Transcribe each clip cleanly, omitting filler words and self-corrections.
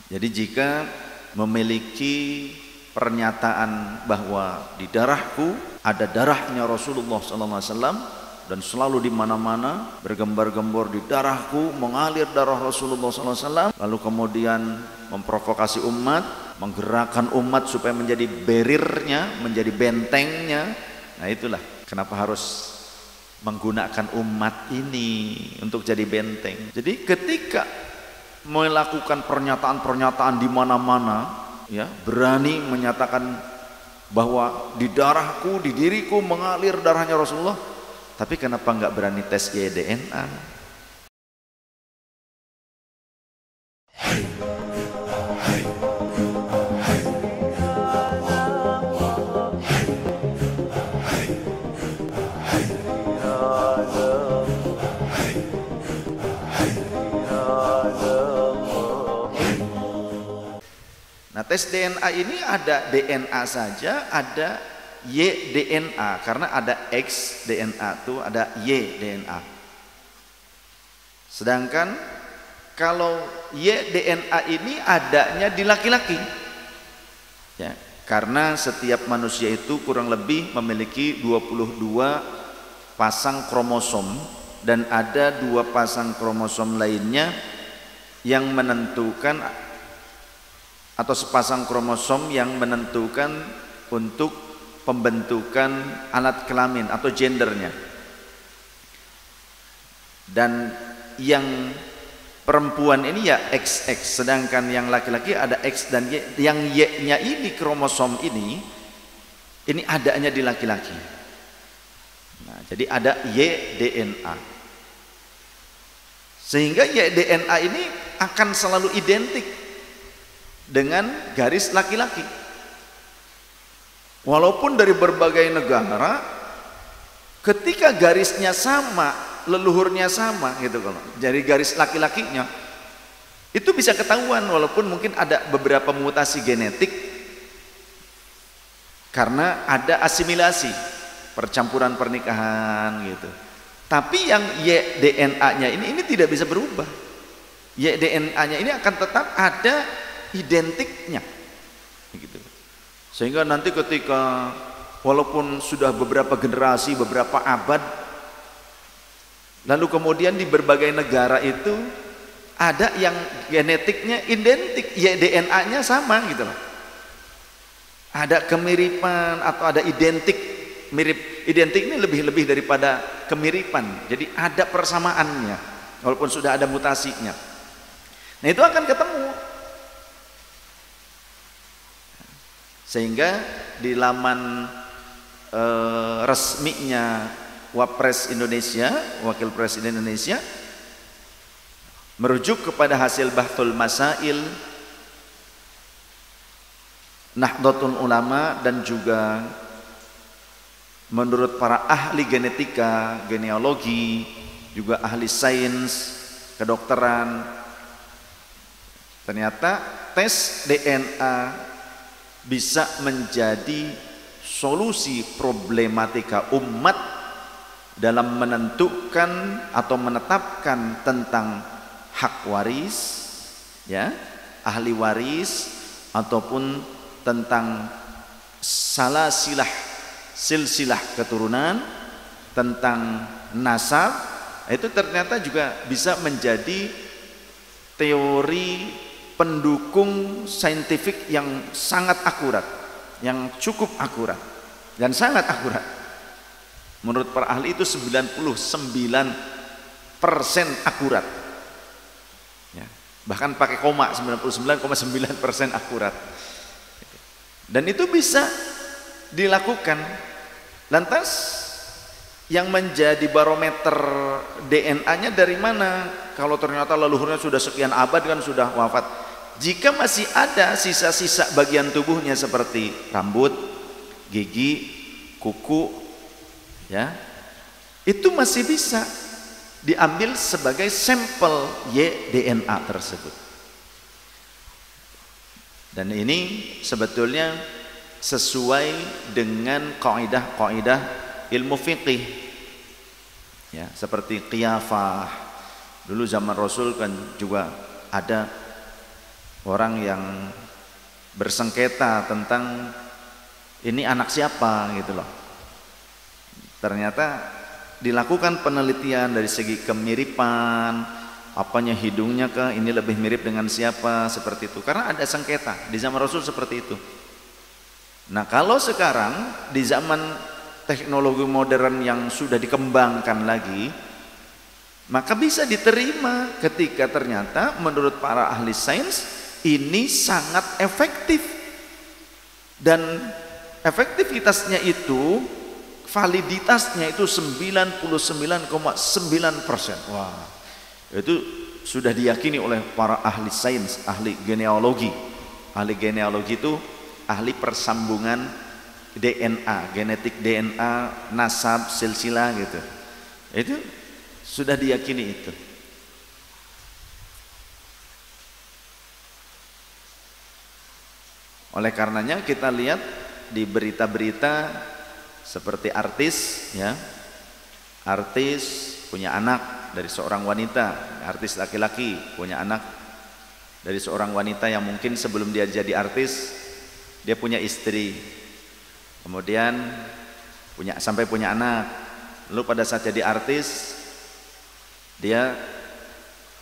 Jadi jika memiliki pernyataan bahwa di darahku ada darahnya Rasulullah SAW dan selalu di mana-mana bergembar-gembor di darahku mengalir darah Rasulullah SAW, lalu kemudian memprovokasi umat, menggerakkan umat supaya menjadi barriernya, menjadi bentengnya. Nah itulah kenapa harus menggunakan umat ini untuk jadi benteng. Jadi ketika melakukan pernyataan-pernyataan di mana-mana, ya, berani menyatakan bahwa di darahku, di diriku mengalir darahnya Rasulullah, tapi kenapa nggak berani tes DNA? Nah, tes DNA ini ada DNA saja, ada Y-DNA, karena ada X DNA itu ada Y-DNA. Sedangkan kalau Y-DNA ini adanya di laki-laki, ya, karena setiap manusia itu kurang lebih memiliki 22 pasang kromosom dan ada 2 pasang kromosom lainnya yang menentukan, atau sepasang kromosom yang menentukan untuk pembentukan alat kelamin atau gendernya. Dan yang perempuan ini ya XX, sedangkan yang laki-laki ada X dan Y. Yang Y-nya ini, kromosom ini adanya di laki-laki. Nah, jadi ada Y-DNA. Sehingga Y-DNA ini akan selalu identik dengan garis laki-laki, walaupun dari berbagai negara, ketika garisnya sama, leluhurnya sama gitu, kalau dari garis laki-lakinya itu bisa ketahuan, walaupun mungkin ada beberapa mutasi genetik karena ada asimilasi, percampuran pernikahan gitu. Tapi yang Y-DNA-nya ini tidak bisa berubah. Y-DNA-nya ini akan tetap ada identiknya gitu. Sehingga nanti ketika walaupun sudah beberapa generasi, beberapa abad, lalu kemudian di berbagai negara itu ada yang genetiknya identik, ya DNA-nya sama gitu loh. Ada kemiripan atau ada identik, mirip. Identik ini lebih daripada kemiripan. Jadi ada persamaannya walaupun sudah ada mutasinya. Nah, itu akan ketemu. Sehingga di laman resminya Wapres Indonesia, Wakil Presiden Indonesia, merujuk kepada hasil Bahthul Masail Nahdlatul Ulama, dan juga menurut para ahli genetika, genealogi, juga ahli sains kedokteran, ternyata tes DNA bisa menjadi solusi problematika umat dalam menentukan atau menetapkan tentang hak waris, ya, ahli waris, ataupun tentang silsilah keturunan, tentang nasab. Itu ternyata juga bisa menjadi teori pendukung saintifik yang sangat akurat, yang cukup akurat dan sangat akurat. Menurut para ahli itu 99% akurat, ya, bahkan pakai koma, 99,9% akurat. Dan itu bisa dilakukan. Lantas yang menjadi barometer DNA-nya dari mana? Kalau ternyata leluhurnya sudah sekian abad, kan sudah wafat. Jika masih ada sisa-sisa bagian tubuhnya seperti rambut, gigi, kuku, ya, itu masih bisa diambil sebagai sampel Y-DNA tersebut. Dan ini sebetulnya sesuai dengan kaidah-kaidah ilmu fiqih, ya, seperti qiyafah. Dulu zaman Rasul kan juga ada orang yang bersengketa tentang ini anak siapa gitu loh. Ternyata dilakukan penelitian dari segi kemiripan, apanya hidungnya kah, ini lebih mirip dengan siapa, seperti itu. Karena ada sengketa di zaman Rasul seperti itu. Nah, kalau sekarang di zaman teknologi modern yang sudah dikembangkan lagi, maka bisa diterima ketika ternyata menurut para ahli sains ini sangat efektif, dan efektivitasnya itu, validitasnya itu 99,9%. Wah, itu sudah diyakini oleh para ahli sains, ahli genealogi. Ahli genealogi itu ahli persambungan DNA, genetik DNA, nasab, silsilah gitu. Itu sudah diyakini itu. Oleh karenanya kita lihat di berita-berita seperti artis, ya, artis punya anak dari seorang wanita, artis laki-laki punya anak dari seorang wanita yang mungkin sebelum dia jadi artis dia punya istri, kemudian sampai punya anak, lalu pada saat jadi artis dia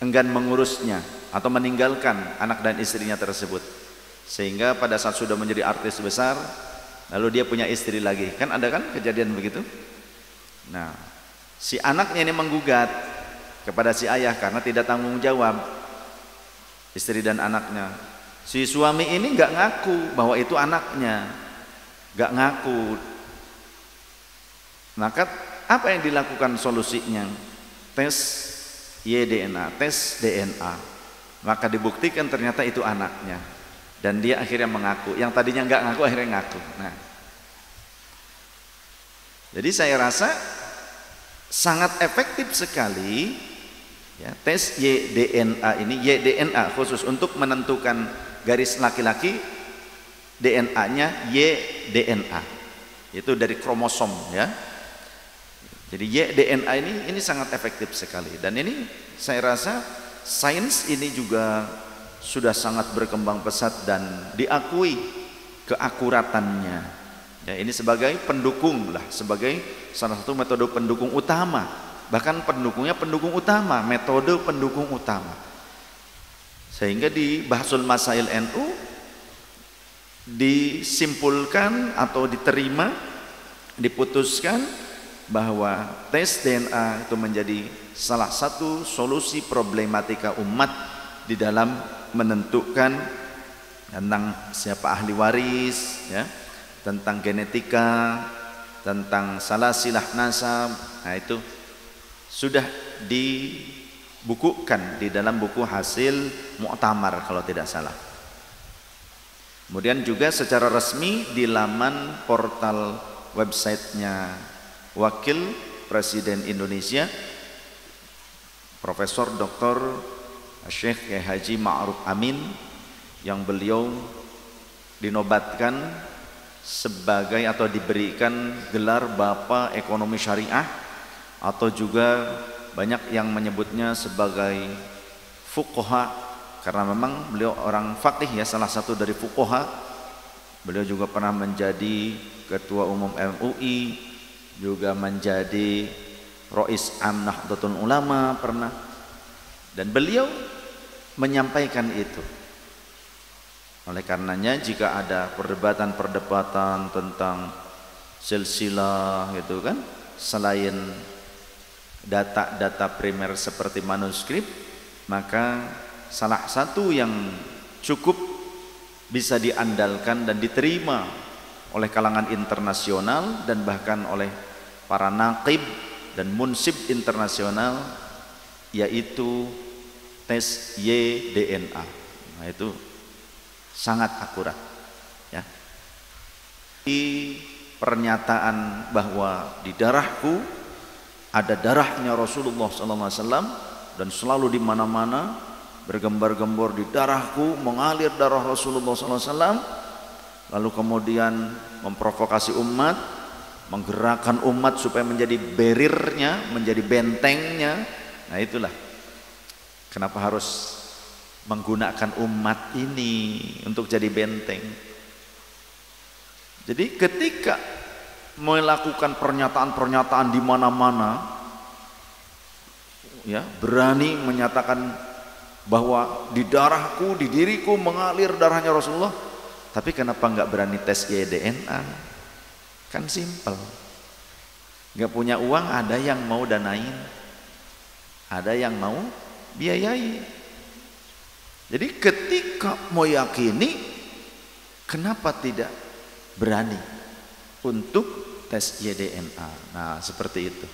enggan mengurusnya atau meninggalkan anak dan istrinya tersebut, sehingga pada saat sudah menjadi artis besar lalu dia punya istri lagi. Kan ada kan kejadian begitu. Nah, si anaknya ini menggugat kepada si ayah karena tidak tanggung jawab, istri dan anaknya. Si suami ini nggak ngaku bahwa itu anaknya, nggak ngaku. Maka apa yang dilakukan solusinya? Tes YDNA, tes DNA. Maka dibuktikan ternyata itu anaknya, dan dia akhirnya mengaku. Yang tadinya nggak ngaku akhirnya ngaku. Nah, jadi saya rasa sangat efektif sekali, ya, tes YDNA ini. YDNA khusus untuk menentukan garis laki-laki, DNA-nya YDNA, itu dari kromosom, ya. Jadi YDNA ini sangat efektif sekali, dan ini saya rasa sains ini juga sudah sangat berkembang pesat dan diakui keakuratannya. Ya, ini sebagai pendukung lah, sebagai salah satu metode pendukung utama, bahkan pendukung utama, metode pendukung utama. Sehingga di Bahsul Masail NU disimpulkan atau diterima, diputuskan bahwa tes DNA itu menjadi salah satu solusi problematika umat di dalam menentukan tentang siapa ahli waris, ya, tentang genetika, tentang salasilah nasab. Nah, itu sudah dibukukan di dalam buku hasil Mu'tamar kalau tidak salah. Kemudian juga secara resmi di laman portal websitenya Wakil Presiden Indonesia Profesor Dr. Syekh Haji Ma'ruf Amin, yang beliau dinobatkan sebagai atau diberikan gelar Bapak Ekonomi Syariah, atau juga banyak yang menyebutnya sebagai fuqaha, karena memang beliau orang faqih, ya, salah satu dari fuqaha. Beliau juga pernah menjadi Ketua Umum MUI, juga menjadi Rois Am Nahdlatul Ulama pernah, dan beliau menyampaikan itu. Oleh karenanya jika ada perdebatan tentang silsilah gitu kan, selain data-data primer seperti manuskrip, maka salah satu yang cukup bisa diandalkan dan diterima oleh kalangan internasional dan bahkan oleh para naqib dan munsib internasional, yaitu tes YDNA. Nah, itu sangat akurat, ya. Di pernyataan bahwa di darahku ada darahnya Rasulullah SAW, dan selalu di mana-mana bergembar-gembor di darahku mengalir darah Rasulullah SAW, lalu kemudian memprovokasi umat, menggerakkan umat supaya menjadi barriernya, menjadi bentengnya. Nah, itulah kenapa harus menggunakan umat ini untuk jadi benteng. Jadi ketika melakukan pernyataan-pernyataan di mana-mana, ya, berani menyatakan bahwa di darahku, di diriku mengalir darahnya Rasulullah, tapi kenapa nggak berani tes DNA? Kan simpel. Nggak punya uang, ada yang mau danain, ada yang mau biayai. Jadi ketika mau yakini, kenapa tidak berani untuk tes DNA? Nah, seperti itu.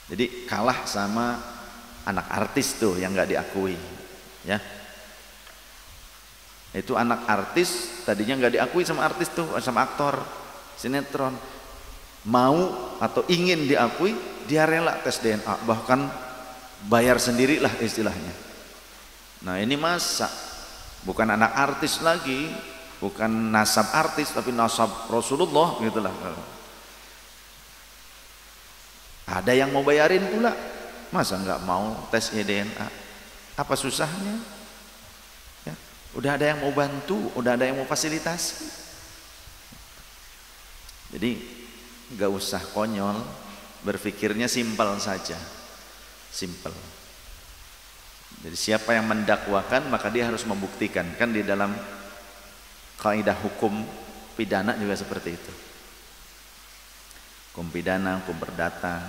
Jadi kalah sama anak artis tuh yang nggak diakui, ya. Itu anak artis tadinya nggak diakui sama artis tuh, sama aktor sinetron, mau atau ingin diakui, dia rela tes DNA, bahkan bayar sendirilah istilahnya. Nah, ini masa bukan anak artis lagi, bukan nasab artis, tapi nasab Rasulullah gitulah. Ada yang mau bayarin pula, masa nggak mau tes DNA? Apa susahnya? Ya, udah ada yang mau bantu, udah ada yang mau fasilitasi. Jadi nggak usah konyol, berpikirnya simpel saja, simpel. Jadi siapa yang mendakwakan maka dia harus membuktikan. Kan di dalam kaidah hukum pidana juga seperti itu. Hukum pidana, hukum perdata,